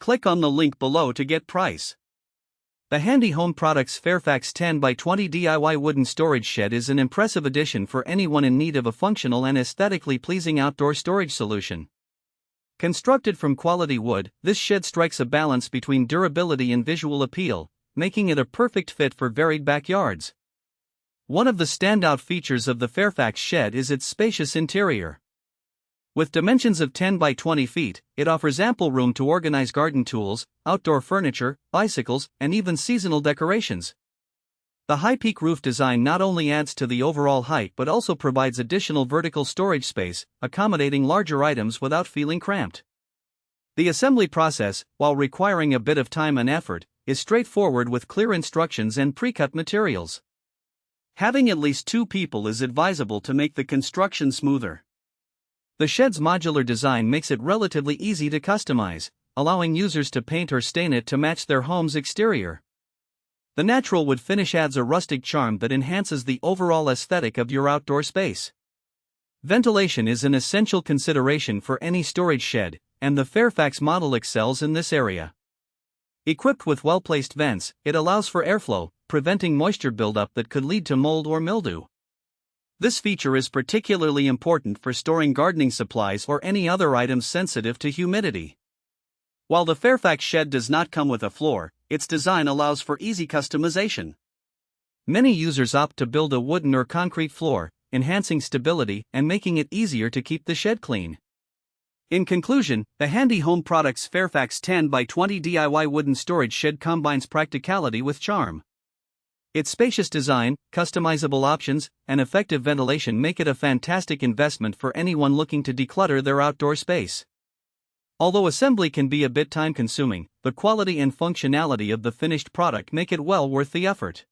Click on the link below to get price. The Handy Home Products Fairfax 10x20 DIY wooden storage shed is an impressive addition for anyone in need of a functional and aesthetically pleasing outdoor storage solution. Constructed from quality wood, this shed strikes a balance between durability and visual appeal, making it a perfect fit for varied backyards. One of the standout features of the Fairfax shed is its spacious interior. With dimensions of 10 by 20 feet, it offers ample room to organize garden tools, outdoor furniture, bicycles, and even seasonal decorations. The high-peak roof design not only adds to the overall height but also provides additional vertical storage space, accommodating larger items without feeling cramped. The assembly process, while requiring a bit of time and effort, is straightforward with clear instructions and pre-cut materials. Having at least 2 people is advisable to make the construction smoother. The shed's modular design makes it relatively easy to customize, allowing users to paint or stain it to match their home's exterior. The natural wood finish adds a rustic charm that enhances the overall aesthetic of your outdoor space. Ventilation is an essential consideration for any storage shed, and the Fairfax model excels in this area. Equipped with well-placed vents, it allows for airflow, preventing moisture buildup that could lead to mold or mildew. This feature is particularly important for storing gardening supplies or any other items sensitive to humidity. While the Fairfax shed does not come with a floor, its design allows for easy customization. Many users opt to build a wooden or concrete floor, enhancing stability and making it easier to keep the shed clean. In conclusion, the Handy Home Products Fairfax 10x20 DIY wooden storage shed combines practicality with charm. Its spacious design, customizable options, and effective ventilation make it a fantastic investment for anyone looking to declutter their outdoor space. Although assembly can be a bit time-consuming, the quality and functionality of the finished product make it well worth the effort.